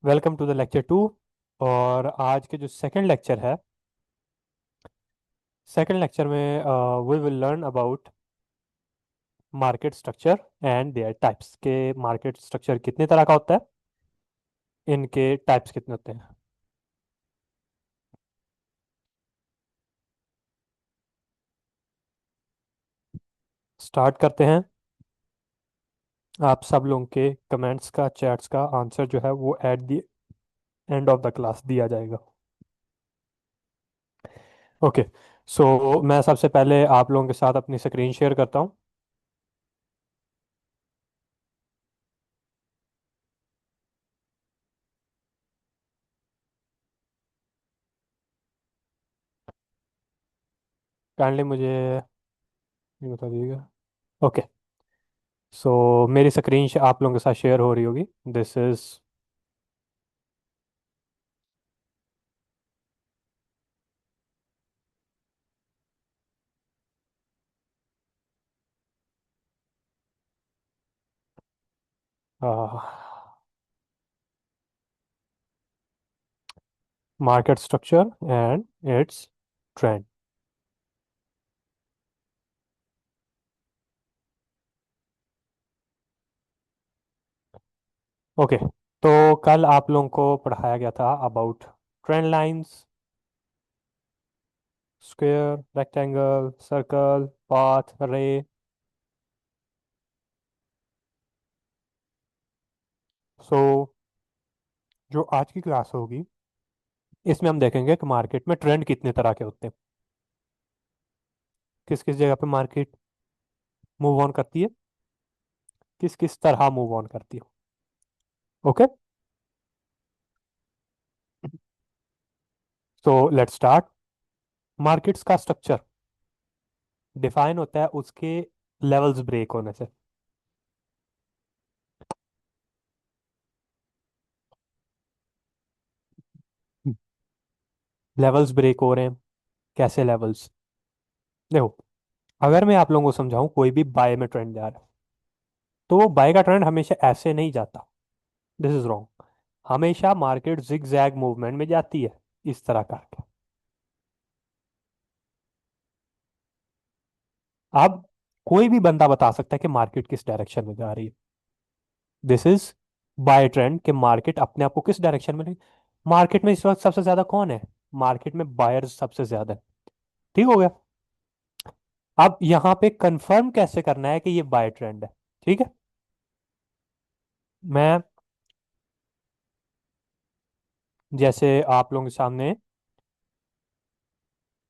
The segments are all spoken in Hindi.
Welcome to the lecture 2। और आज के जो सेकंड लेक्चर है, सेकंड लेक्चर में we will learn about market structure and their types के। मार्केट स्ट्रक्चर कितने तरह का होता है, इनके टाइप्स कितने होते हैं। स्टार्ट करते हैं। आप सब लोगों के कमेंट्स का, चैट्स का आंसर जो है वो at the end of the class दिया जाएगा। ओके। सो मैं सबसे पहले आप लोगों के साथ अपनी स्क्रीन शेयर करता हूँ। काइंडली मुझे ये बता दीजिएगा। ओके। सो मेरी स्क्रीन आप लोगों के साथ शेयर हो रही होगी। This is market structure and its trend। Okay. तो कल आप लोगों को पढ़ाया गया था about trend lines, square, rectangle, circle, path, रे। सो जो आज की क्लास होगी, इसमें हम देखेंगे कि मार्केट में ट्रेंड कितने तरह के होते हैं, किस किस जगह पे मार्केट मूव ऑन करती है, किस किस तरह मूव ऑन करती है। Okay. So let's start. Markets का स्ट्रक्चर डिफाइन होता है उसके लेवल्स ब्रेक होने से। लेवल्स ब्रेक हो रहे हैं, कैसे लेवल्स? देखो, अगर मैं आप लोगों को समझाऊं, कोई भी बाय में ट्रेंड जा रहा है तो वो बाय का ट्रेंड हमेशा ऐसे नहीं जाता। This is wrong. हमेशा मार्केट जिग जैग मूवमेंट में जाती है, इस तरह करके। अब कोई भी बंदा बता सकता है कि मार्केट किस डायरेक्शन में जा रही है। दिस इज बाय ट्रेंड कि मार्केट अपने आप को किस डायरेक्शन में मार्केट में इस वक्त सबसे ज्यादा कौन है? मार्केट में बायर्स सबसे ज्यादा है। ठीक हो गया। अब यहां पे कंफर्म कैसे करना है कि ये बाय ट्रेंड है? ठीक है। मैं जैसे आप लोगों के सामने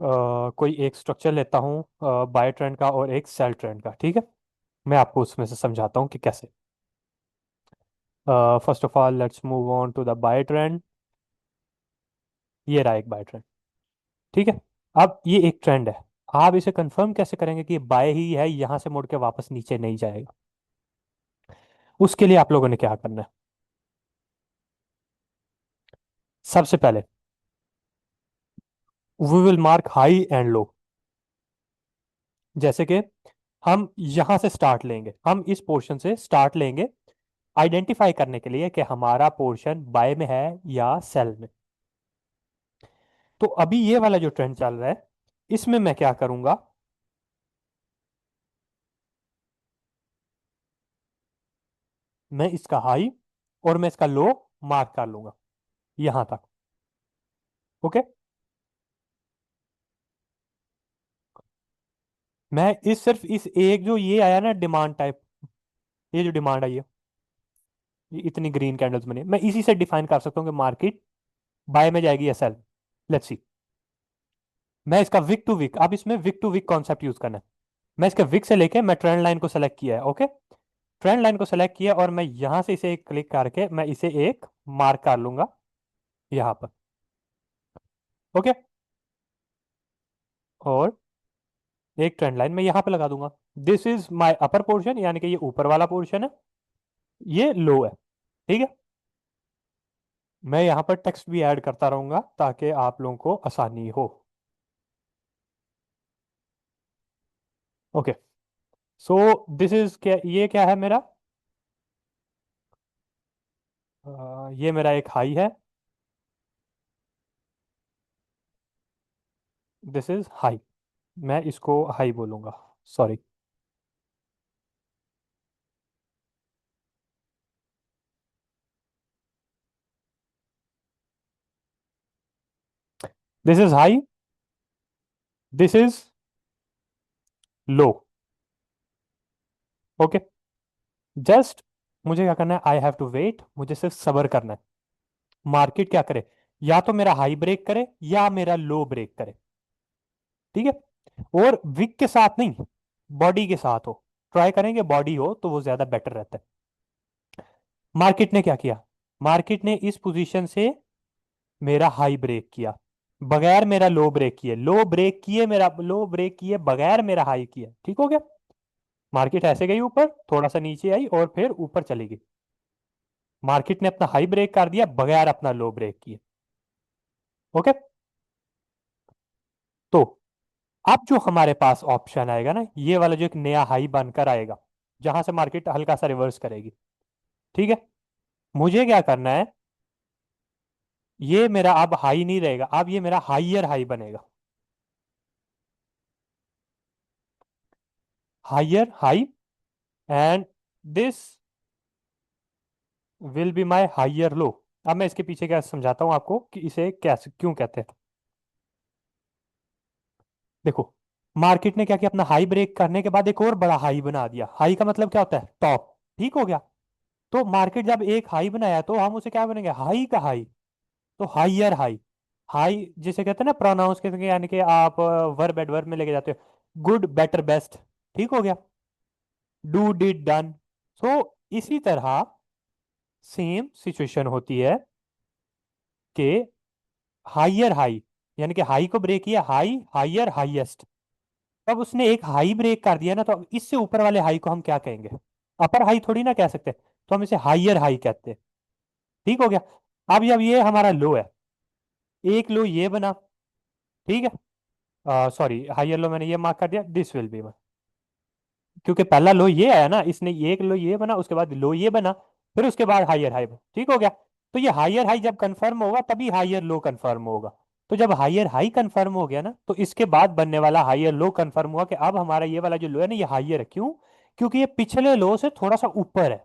कोई एक स्ट्रक्चर लेता हूँ बाय ट्रेंड का और एक सेल ट्रेंड का। ठीक है। मैं आपको उसमें से समझाता हूँ कि कैसे। First of all let's move on to the buy trend. ये रहा एक बाय ट्रेंड। ठीक है। अब ये एक ट्रेंड है। आप इसे कंफर्म कैसे करेंगे कि ये बाय ही है, यहां से मुड़ के वापस नीचे नहीं जाएगा? उसके लिए आप लोगों ने क्या करना है? सबसे पहले we will mark high and low. जैसे कि हम यहां से स्टार्ट लेंगे, हम इस पोर्शन से स्टार्ट लेंगे आइडेंटिफाई करने के लिए कि हमारा पोर्शन बाय में है या सेल में। तो अभी ये वाला जो ट्रेंड चल रहा है, इसमें मैं क्या करूंगा? मैं इसका हाई और मैं इसका लो मार्क कर लूंगा यहां तक। ओके। मैं इस सिर्फ इस एक जो ये आया ना डिमांड टाइप, ये जो डिमांड आई है, ये इतनी ग्रीन कैंडल्स बनी, मैं इसी से डिफाइन कर सकता हूँ कि मार्केट बाय में जाएगी या सेल। Let's see. मैं इसका विक टू विक, अब इसमें wick to wick concept use करना है। मैं इसके विक से लेके मैं ट्रेंड लाइन को सेलेक्ट किया है। ओके। ट्रेंड लाइन को सेलेक्ट किया और मैं यहां से इसे एक क्लिक करके मैं इसे एक मार्क कर लूंगा यहां पर। ओके। और एक ट्रेंड लाइन मैं यहां पे लगा दूंगा। This is my upper portion, यानी कि ये ऊपर वाला पोर्शन है, ये लो है। ठीक है। मैं यहां पर टेक्स्ट भी ऐड करता रहूंगा ताकि आप लोगों को आसानी हो। ओके। सो दिस इज क्या, ये क्या है मेरा? ये मेरा एक हाई है, दिस इज हाई, मैं इसको हाई बोलूंगा, sorry. This is high, this is low. Okay, just मुझे क्या करना है, आई हैव टू वेट, मुझे सिर्फ सबर करना है। मार्केट क्या करे, या तो मेरा हाई ब्रेक करे या मेरा लो ब्रेक करे। ठीक है, और विक के साथ नहीं, बॉडी के साथ हो। ट्राई करेंगे बॉडी हो तो वो ज्यादा बेटर रहता है। मार्केट ने क्या किया, मार्केट ने इस पोजीशन से मेरा हाई ब्रेक किया, बगैर मेरा लो ब्रेक किए, लो ब्रेक किए मेरा लो ब्रेक किए, बगैर मेरा हाई किया। ठीक हो गया, मार्केट ऐसे गई ऊपर, थोड़ा सा नीचे आई और फिर ऊपर चली गई। मार्केट ने अपना हाई ब्रेक कर दिया बगैर अपना लो ब्रेक किए। ओके, तो अब जो हमारे पास ऑप्शन आएगा ना, ये वाला जो एक नया हाई बनकर आएगा, जहां से मार्केट हल्का सा रिवर्स करेगी। ठीक है, मुझे क्या करना है, ये मेरा अब हाई नहीं रहेगा, अब ये मेरा हाइयर हाई बनेगा। Higher high, and this will be my higher low. अब मैं इसके पीछे क्या समझाता हूं आपको कि इसे कैसे क्यों कहते हैं। देखो, मार्केट ने क्या किया, अपना हाई ब्रेक करने के बाद एक और बड़ा हाई बना दिया। हाई का मतलब क्या होता है, टॉप। ठीक हो गया, तो मार्केट जब एक हाई बनाया तो हम उसे क्या बनेंगे, हाई का हाई, तो हाइयर हाई। हाई जिसे कहते हैं ना, प्रोनाउंस कहते हैं, यानी कि आप वर्ब एडवर्ब में लेके जाते हो, गुड बेटर बेस्ट। ठीक हो गया, डू डिड डन। सो इसी तरह सेम सिचुएशन होती है कि हाइयर हाई, यानी कि हाई को ब्रेक किया, हाई हाइयर हाईएस्ट। अब उसने एक हाई ब्रेक कर दिया ना, तो अब इससे ऊपर वाले हाई को हम क्या कहेंगे, अपर हाई थोड़ी ना कह सकते, तो हम इसे हाइयर हाई कहते हैं। ठीक हो गया, अब जब ये हमारा लो है, एक लो ये बना। ठीक है, सॉरी, हाइयर लो मैंने ये मार्क कर दिया, दिस विल बी, क्योंकि पहला लो ये आया ना, इसने ये एक लो ये बना, उसके बाद लो ये बना, फिर उसके बाद हाइयर हाई बना। ठीक हो गया, तो ये हाइयर हाई जब कंफर्म होगा तभी हाइयर लो कंफर्म होगा। तो जब हाइयर हाई कंफर्म हो गया ना, तो इसके बाद बनने वाला हाइयर लो कंफर्म हुआ कि अब हमारा ये वाला जो लो है ना, ये हाइयर है। क्यों, क्योंकि ये पिछले लो से थोड़ा सा ऊपर है।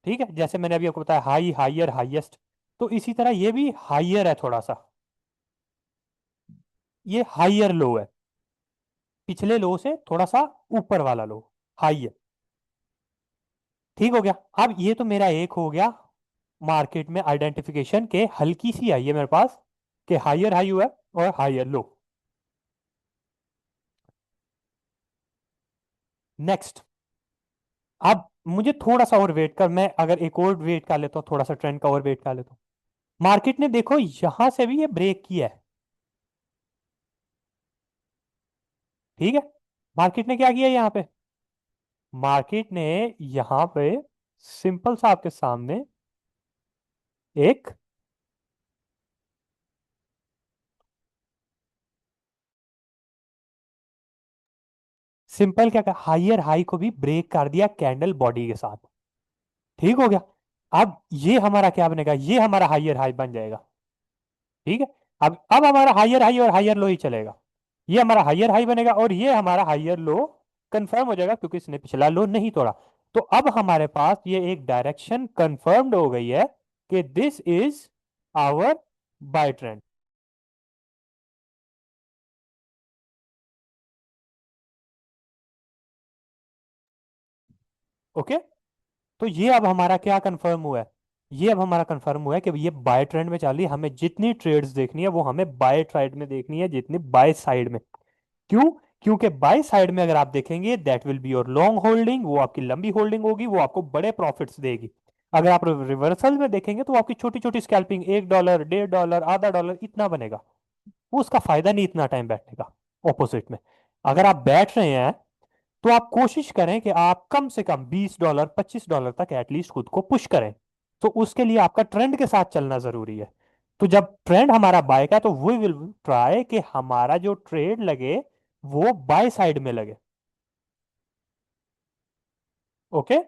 ठीक है, जैसे मैंने अभी आपको बताया, हाई हाइयर हाईएस्ट, तो इसी तरह ये भी हाइयर है थोड़ा सा, ये हाइयर लो है, पिछले लो से थोड़ा सा ऊपर वाला लो, हाई है। ठीक हो गया, अब ये तो मेरा एक हो गया मार्केट में आइडेंटिफिकेशन के, हल्की सी आई है मेरे पास कि हाइयर हाई हुआ है और हाइयर लो। नेक्स्ट, अब मुझे थोड़ा सा और वेट कर, मैं अगर एक और वेट कर लेता हूँ, थोड़ा सा ट्रेंड का और वेट कर लेता हूँ। मार्केट ने देखो यहां से भी ये ब्रेक किया है। ठीक है, मार्केट ने क्या किया यहाँ पे, मार्केट ने यहाँ पे सिंपल सा आपके सामने एक सिंपल क्या कर, हाइयर हाई को भी ब्रेक कर दिया कैंडल बॉडी के साथ। ठीक हो गया, अब ये हमारा क्या बनेगा, ये हमारा हाइयर हाई बन जाएगा। ठीक है, अब हमारा हाइयर हाई और हाइयर लो ही चलेगा। ये हमारा हाइयर हाई बनेगा और ये हमारा हाइयर लो कंफर्म हो जाएगा, क्योंकि इसने पिछला लो नहीं तोड़ा। तो अब हमारे पास ये एक डायरेक्शन कंफर्म्ड हो गई है कि this is our buy trend. Okay, तो ये अब हमारा क्या कंफर्म हुआ है, ये अब हमारा कंफर्म हुआ है कि ये बाय ट्रेंड में चल रही है, हमें जितनी ट्रेड्स देखनी है वो हमें बाय ट्रेड में देखनी है, जितनी बाय साइड में। क्यों, क्योंकि बाय साइड में अगर आप देखेंगे, that will be your long holding, वो आपकी लंबी होल्डिंग होगी, वो आपको बड़े प्रॉफिट्स देगी। अगर आप रिवर्सल में देखेंगे तो वो आपकी छोटी छोटी स्कैल्पिंग, $1 $1.5 $0.5 इतना बनेगा, वो उसका फायदा नहीं इतना टाइम बैठने का। ऑपोजिट में, अगर आप बैठ रहे हैं तो आप कोशिश करें कि आप कम से कम $20 $25 तक एटलीस्ट खुद को पुश करें। तो उसके लिए आपका ट्रेंड के साथ चलना जरूरी है। तो जब ट्रेंड हमारा बाय का है, तो वी विल ट्राई कि हमारा जो ट्रेड लगे वो बाय साइड में लगे। ओके,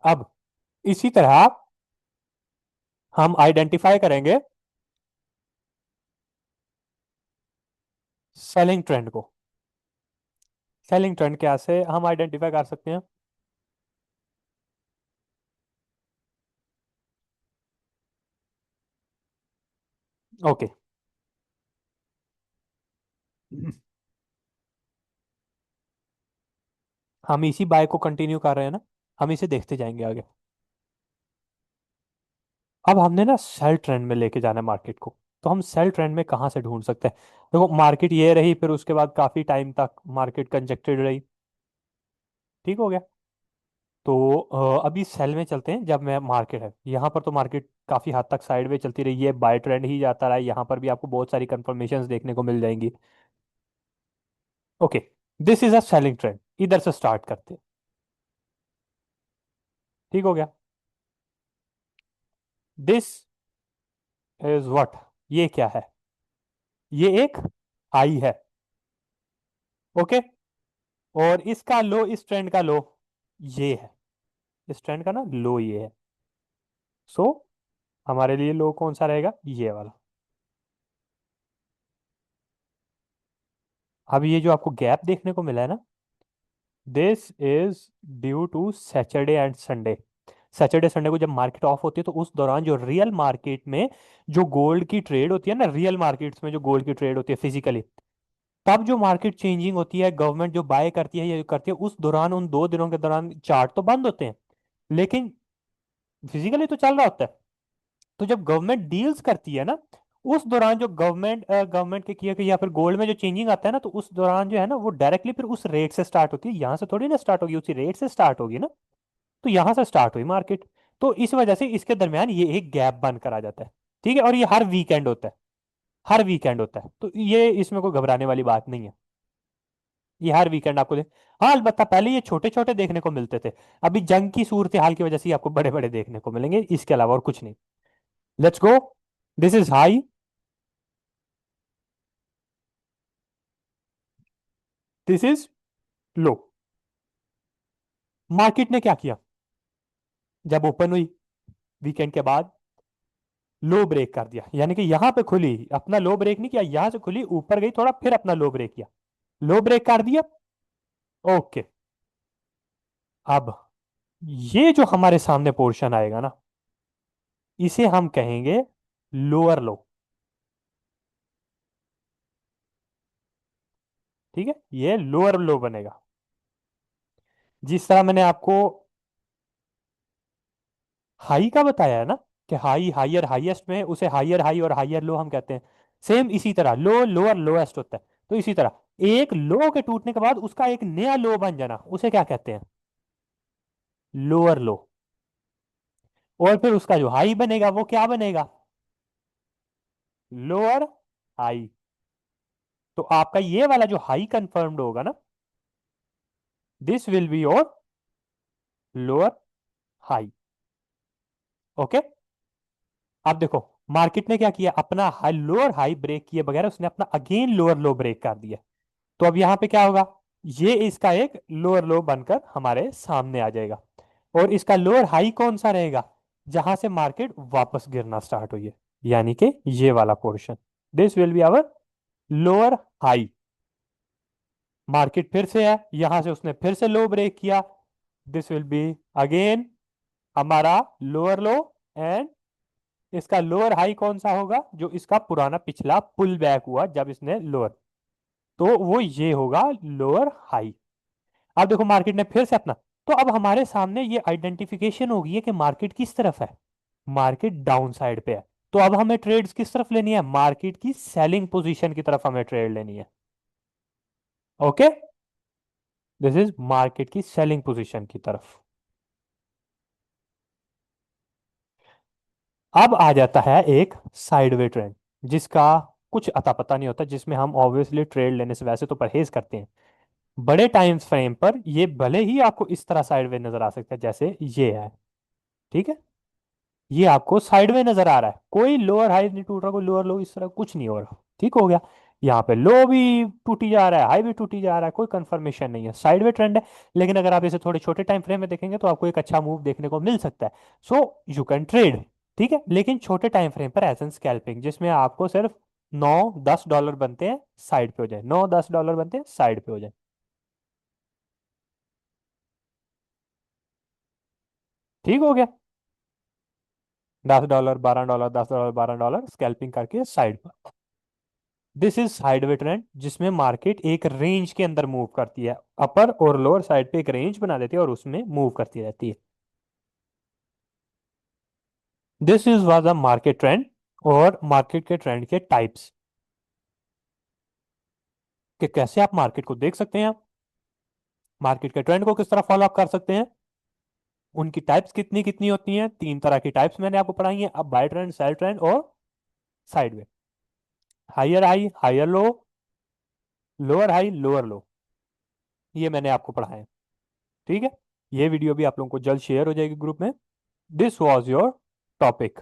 अब इसी तरह हम आइडेंटिफाई करेंगे सेलिंग ट्रेंड को। सेलिंग ट्रेंड कैसे हम आइडेंटिफाई कर सकते हैं? ओके। हम इसी बाय को कंटिन्यू कर रहे हैं ना, हम इसे देखते जाएंगे आगे। अब हमने ना सेल ट्रेंड में लेके जाना है मार्केट को। तो हम सेल ट्रेंड में कहाँ से ढूंढ सकते हैं? देखो मार्केट ये रही, फिर उसके बाद काफी टाइम तक मार्केट कंजेक्टेड रही। ठीक हो गया। तो अभी सेल में चलते हैं। जब मैं मार्केट है यहाँ पर, तो मार्केट काफी हद तक साइडवे चलती रही है, बाय ट्रेंड ही जाता रहा है। यहाँ पर भी आपको बहुत सारी कंफर्मेशंस देखने को मिल जाएंगी। Okay, this is a selling trend, इधर से स्टार्ट करते हैं। ठीक हो गया। दिस इज व्हाट, ये क्या है? ये एक हाई है। ओके। और इसका लो, इस ट्रेंड का लो ये है। इस ट्रेंड का ना लो ये है। सो हमारे लिए लो कौन सा रहेगा? ये वाला। अब ये जो आपको गैप देखने को मिला है ना, this is due to Saturday and Sunday. Saturday Sunday को जब मार्केट ऑफ होती है, तो उस दौरान जो रियल मार्केट में जो गोल्ड की ट्रेड होती है ना, रियल मार्केट्स में जो गोल्ड की ट्रेड होती है फिजिकली, तब जो मार्केट चेंजिंग होती है, गवर्नमेंट जो बाय करती है या करती है, उस दौरान उन 2 दिनों के दौरान चार्ट तो बंद होते हैं, लेकिन फिजिकली तो चल रहा होता है। तो जब गवर्नमेंट डील्स करती है ना, उस दौरान जो गवर्नमेंट के किया कि या फिर गोल्ड में जो चेंजिंग आता है ना, तो उस दौरान जो है ना, वो डायरेक्टली फिर उस रेट से स्टार्ट होती है। यहाँ से थोड़ी ना स्टार्ट होगी, उसी रेट से स्टार्ट होगी ना। तो यहाँ से स्टार्ट हुई मार्केट। तो इस वजह से इसके दरमियान ये एक गैप बनकर आ जाता है। ठीक है, और ये हर वीकेंड होता है। हर वीकेंड होता है, तो ये इसमें कोई घबराने वाली बात नहीं है। ये हर वीकेंड आपको हाँ, अलबत्ता पहले ये छोटे छोटे देखने को मिलते थे। अभी जंग की सूरत हाल की वजह से ये आपको बड़े बड़े देखने को मिलेंगे, इसके अलावा और कुछ नहीं। Let's go. This is high, this is low. Market ने क्या किया? जब ओपन हुई वीकेंड के बाद, लो ब्रेक कर दिया। यानी कि यहां पे खुली, अपना लो ब्रेक नहीं किया, यहां से खुली ऊपर गई थोड़ा, फिर अपना लो ब्रेक किया। लो ब्रेक कर दिया। ओके। अब ये जो हमारे सामने पोर्शन आएगा ना, इसे हम कहेंगे लोअर लो। ठीक है, ये लोअर लो बनेगा। जिस तरह मैंने आपको हाई का बताया है ना, कि हाई हायर हाईएस्ट में, उसे हायर हाई और हायर लो हम कहते हैं। सेम इसी तरह लो लोअर लोएस्ट होता है। तो इसी तरह एक लो के टूटने के बाद उसका एक नया लो बन जाना, उसे क्या कहते हैं? लोअर लो। और फिर उसका जो हाई बनेगा वो क्या बनेगा? Lower high. तो आपका ये वाला जो हाई कंफर्म्ड होगा ना, this will be your lower high. Okay. अब देखो मार्केट ने क्या किया, अपना हाई लोअर हाई ब्रेक किए बगैर उसने अपना अगेन लोअर लो ब्रेक कर दिया। तो अब यहां पे क्या होगा? ये इसका एक लोअर लो बनकर हमारे सामने आ जाएगा। और इसका लोअर हाई कौन सा रहेगा? जहां से मार्केट वापस गिरना स्टार्ट हुई है, यानी कि ये वाला portion. This will be our lower high. Market फिर से है, यहां से उसने फिर से लो ब्रेक किया। दिस विल बी अगेन हमारा लोअर लो। एंड इसका लोअर हाई कौन सा होगा? जो इसका पुराना पिछला पुल बैक हुआ जब इसने लोअर, तो वो ये होगा लोअर हाई। अब देखो मार्केट ने फिर से अपना, तो अब हमारे सामने ये आइडेंटिफिकेशन होगी है कि मार्केट किस तरफ है। मार्केट डाउन साइड पे है। तो अब हमें ट्रेड्स किस तरफ लेनी है? मार्केट की सेलिंग पोजीशन की तरफ हमें ट्रेड लेनी है। ओके, दिस इज मार्केट की सेलिंग पोजीशन की तरफ। अब आ जाता है एक साइडवे ट्रेंड, जिसका कुछ अता पता नहीं होता, जिसमें हम ऑब्वियसली ट्रेड लेने से वैसे तो परहेज करते हैं। बड़े टाइम फ्रेम पर ये भले ही आपको इस तरह साइडवे नजर आ सकता है जैसे ये है। ठीक है, ये आपको साइडवे नजर आ रहा है, कोई लोअर हाई नहीं टूट रहा, कोई लोअर लो इस तरह कुछ नहीं हो रहा। ठीक हो गया। यहाँ पे लो भी टूटी जा रहा है, हाई भी टूटी जा रहा है, कोई कंफर्मेशन नहीं है, साइडवे ट्रेंड है। लेकिन अगर आप इसे थोड़े छोटे टाइम फ्रेम में देखेंगे तो आपको एक अच्छा मूव देखने को मिल सकता है। सो यू कैन ट्रेड, ठीक है, लेकिन छोटे टाइम फ्रेम पर एज एन स्कैल्पिंग, जिसमें आपको सिर्फ 9-10 डॉलर बनते हैं साइड पे हो जाए, 9-10 डॉलर बनते हैं साइड पे हो जाए। ठीक हो गया, 10 dollar 12 dollar, 10 dollar 12 dollar scalping करके साइड पर। दिस इज साइडवे ट्रेंड, जिसमें मार्केट एक रेंज के अंदर मूव करती है, अपर और लोअर साइड पे एक रेंज बना देती है और उसमें मूव करती रहती है। This is was a market trend. और मार्केट के ट्रेंड के टाइप्स, कि कैसे आप मार्केट को देख सकते हैं, आप मार्केट के ट्रेंड को किस तरह फॉलो अप कर सकते हैं, उनकी टाइप्स कितनी कितनी होती हैं। 3 तरह की टाइप्स मैंने आपको पढ़ाई हैं, अब बाय ट्रेंड, सेल ट्रेंड और sideway. Higher high, higher low, lower high, lower low, ये मैंने आपको पढ़ाया है। ठीक है, ये वीडियो भी आप लोगों को जल्द शेयर हो जाएगी ग्रुप में। This was your topic.